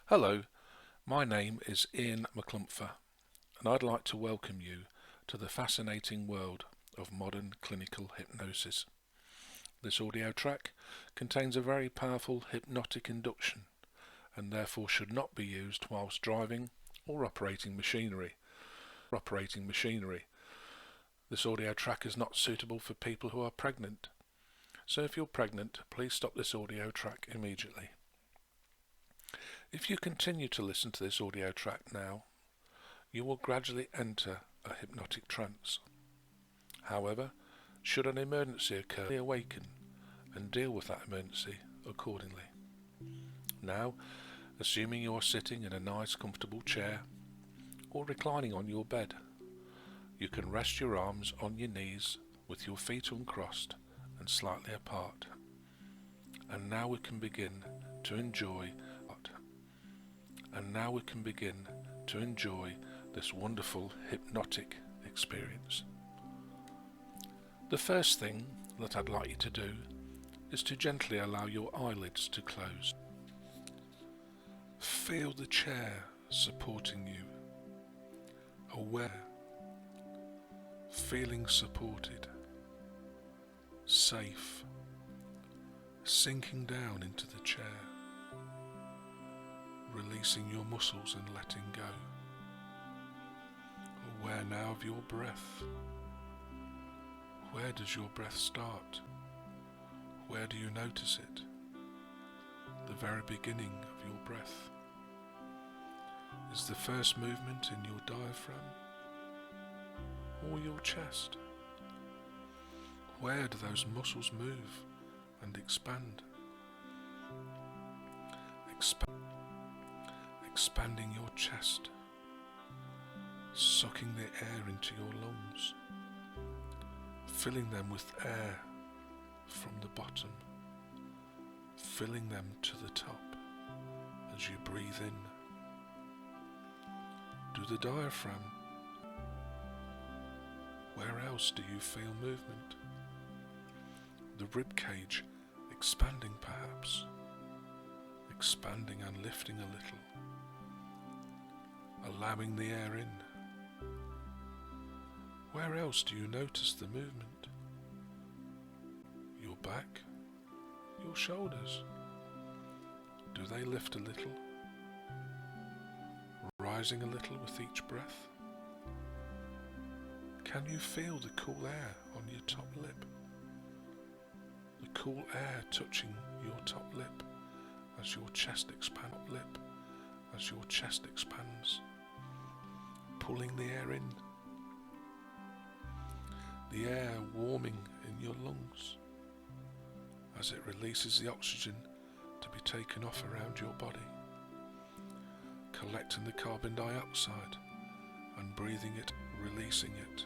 Hello, my name is Ian McClumpher, and I'd like to welcome you to the fascinating world of modern clinical hypnosis. This audio track contains a very powerful hypnotic induction and therefore should not be used whilst driving or operating machinery. This audio track is not suitable for people who are pregnant, so if you're pregnant, please stop this audio track immediately. If you continue to listen to this audio track now, you will gradually enter a hypnotic trance. However, should an emergency occur, awaken and deal with that emergency accordingly. Now, assuming you are sitting in a nice comfortable chair or reclining on your bed, you can rest your arms on your knees with your feet uncrossed and slightly apart. And now we can begin to enjoy this wonderful hypnotic experience. The first thing that I'd like you to do is to gently allow your eyelids to close. Feel the chair supporting you, aware, feeling supported, safe, sinking down into the chair, releasing your muscles and letting go. Aware now of your breath. Where does your breath start? Where do you notice it? The very beginning of your breath. Is the first movement in your diaphragm or your chest? Where do those muscles move and expand? Expanding your chest, sucking the air into your lungs, filling them with air from the bottom, filling them to the top as you breathe in. Do the diaphragm. Where else do you feel movement? The rib cage expanding perhaps, expanding and lifting a little, allowing the air in. Where else do you notice the movement? Your back, your shoulders. Do they lift a little? Rising a little with each breath? Can you feel the cool air on your top lip? The cool air touching your top lip as your chest expands, pulling the air in, the air warming in your lungs as it releases the oxygen to be taken off around your body, collecting the carbon dioxide and breathing it, releasing it.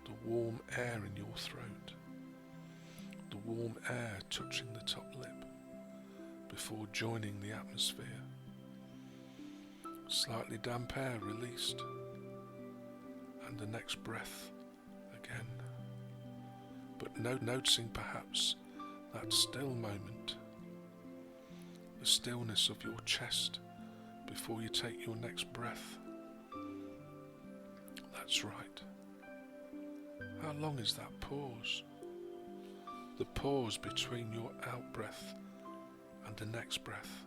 The warm air in your throat, the warm air touching the top lip before joining the atmosphere. Slightly damp air released, and the next breath again. But noticing perhaps that still moment, the stillness of your chest before you take your next breath. That's right. How long is that pause? The pause between your out breath and the next breath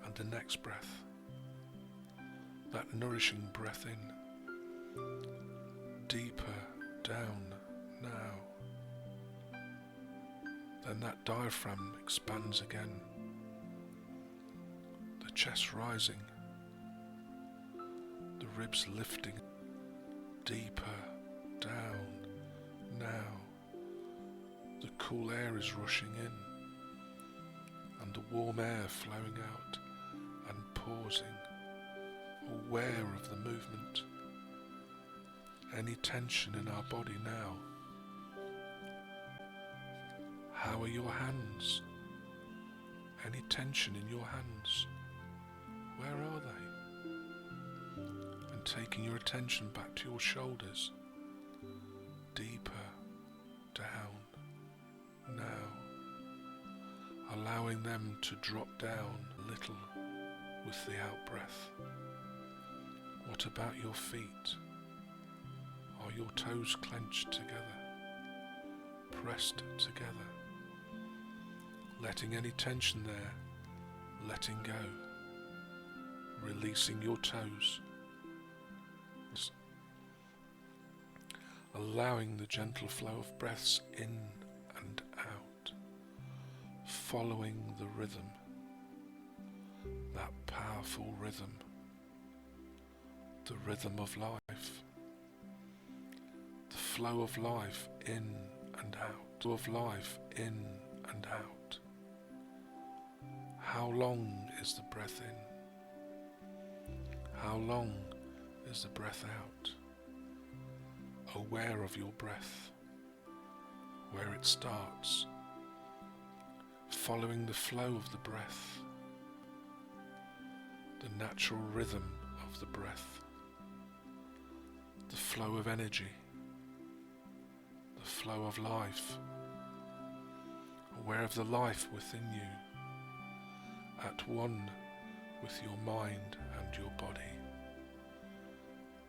and the next breath. That nourishing breath in. Deeper down now. Then that diaphragm expands again. The chest rising. The ribs lifting. Deeper down now. The cool air is rushing in and the warm air flowing out and pausing, aware of the movement. Any tension in our body now? How are your hands? Any tension in your hands? Where are they? And taking your attention back to your shoulders, deeper down now, allowing them to drop down little with the out-breath? What about your feet? Are your toes clenched together, pressed together? Letting any tension there, letting go, releasing your toes, allowing the gentle flow of breaths in and out, following the rhythm, that powerful rhythm, the rhythm of life, the flow of life in and out, of life in and out. How long is the breath in? How long is the breath out? Aware of your breath, where it starts, following the flow of the breath, the natural rhythm of the breath, the flow of energy, the flow of life, aware of the life within you, at one with your mind and your body.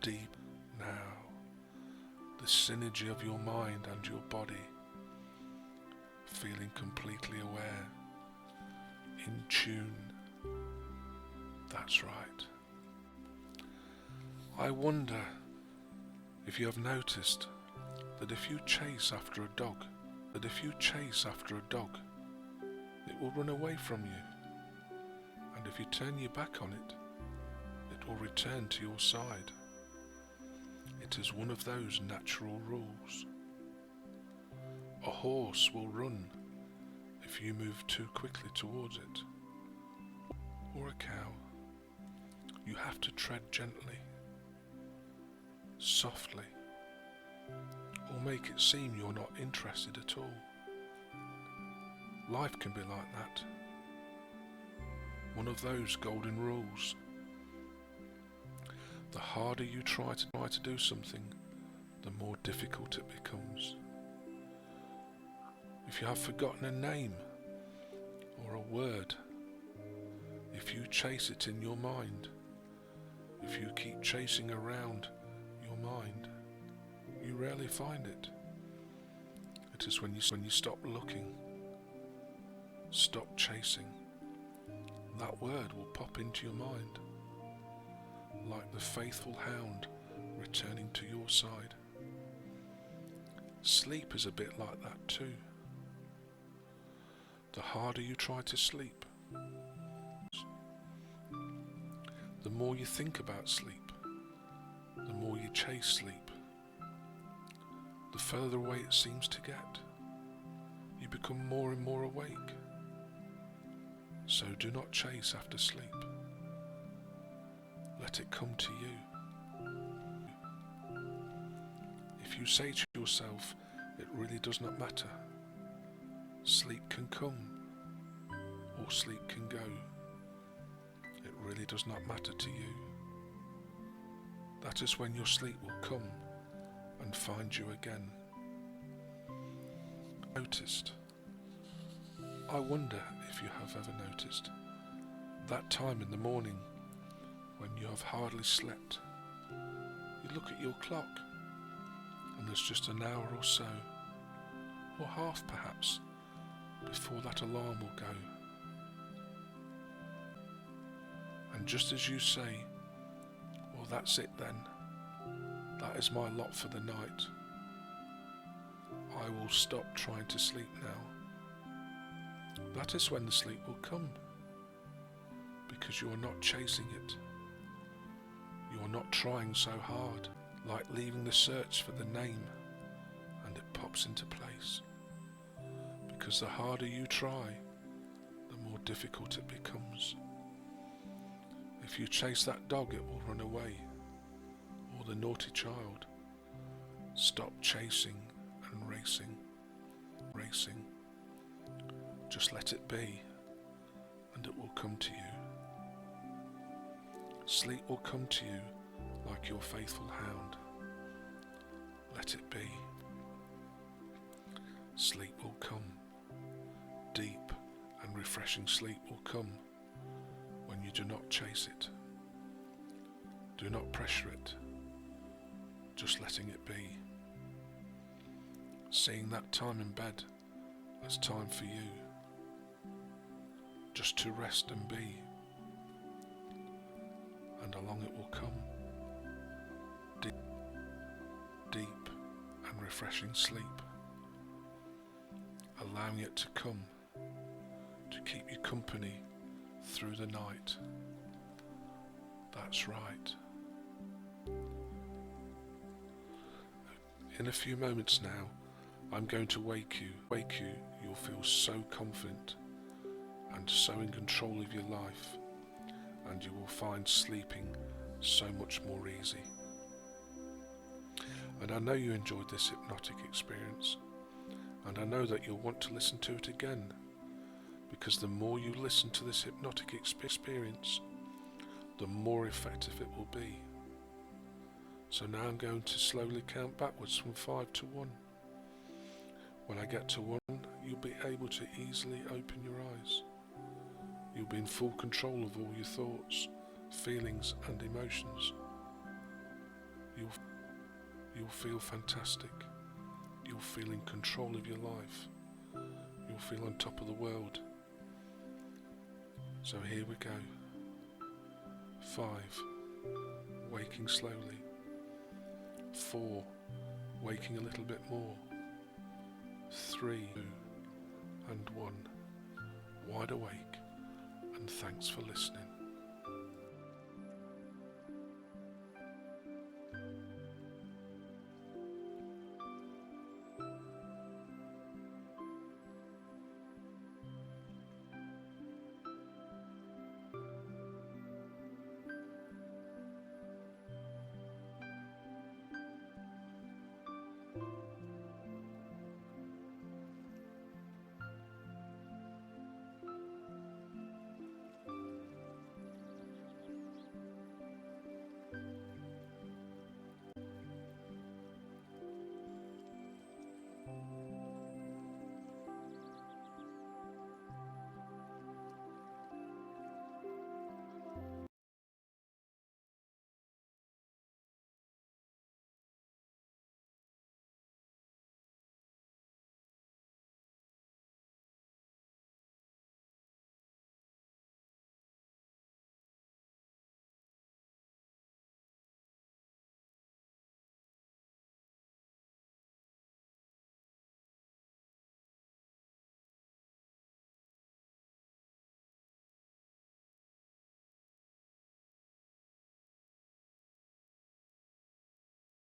Deep now, the synergy of your mind and your body, feeling completely aware, in tune. That's right. I wonder if you have noticed that if you chase after a dog, it will run away from you. And if you turn your back on it, it will return to your side. It is one of those natural rules. A horse will run if you move too quickly towards it. Or a cow. You have to tread gently, softly, or make it seem you're not interested at all. Life can be like that. One of those golden rules. The harder you try to do something, the more difficult it becomes. If you have forgotten a name or a word, if you chase it in your mind, if you keep chasing around your mind, you rarely find it. It is when you stop looking, stop chasing, that word will pop into your mind, like the faithful hound returning to your side. Sleep is a bit like that too. The harder you try to sleep, the more you think about sleep, the more you chase sleep, the further away it seems to get. You become more and more awake. So do not chase after sleep. Let it come to you. If you say to yourself, it really does not matter, sleep can come or sleep can go, it really does not matter to you, that is when your sleep will come and find you again. Noticed. I wonder if you have ever noticed that time in the morning when you have hardly slept. You look at your clock and there's just an hour or so, or half perhaps, before that alarm will go. And just as you say, well, that's it then, that is my lot for the night, I will stop trying to sleep now. That is when the sleep will come, because you are not chasing it. You are not trying so hard, like leaving the search for the name and it pops into place. Because the harder you try, the more difficult it becomes. If you chase that dog, it will run away, or the naughty child. Stop chasing and racing. Just let it be, and it will come to you. Sleep will come to you like your faithful hound. Let it be. Sleep will come. Deep and refreshing sleep will come when and you do not chase it. Do not pressure it, just letting it be. Seeing that time in bed as time for you, just to rest and be, and along it will come deep and refreshing sleep, allowing it to come to keep you company through the night. That's right. In a few moments now, I'm going to wake you. You'll feel so confident and so in control of your life, and you will find sleeping so much more easy. And I know you enjoyed this hypnotic experience, and I know that you'll want to listen to it again, because the more you listen to this hypnotic experience, the more effective it will be. So now I'm going to slowly count backwards from 5 to 1. When I get to 1, you'll be able to easily open your eyes. You'll be in full control of all your thoughts, feelings and emotions. You'll feel fantastic. You'll feel in control of your life. You'll feel on top of the world. So here we go. 5, waking slowly. 4, waking a little bit more. 3, 2, and 1, wide awake, and thanks for listening.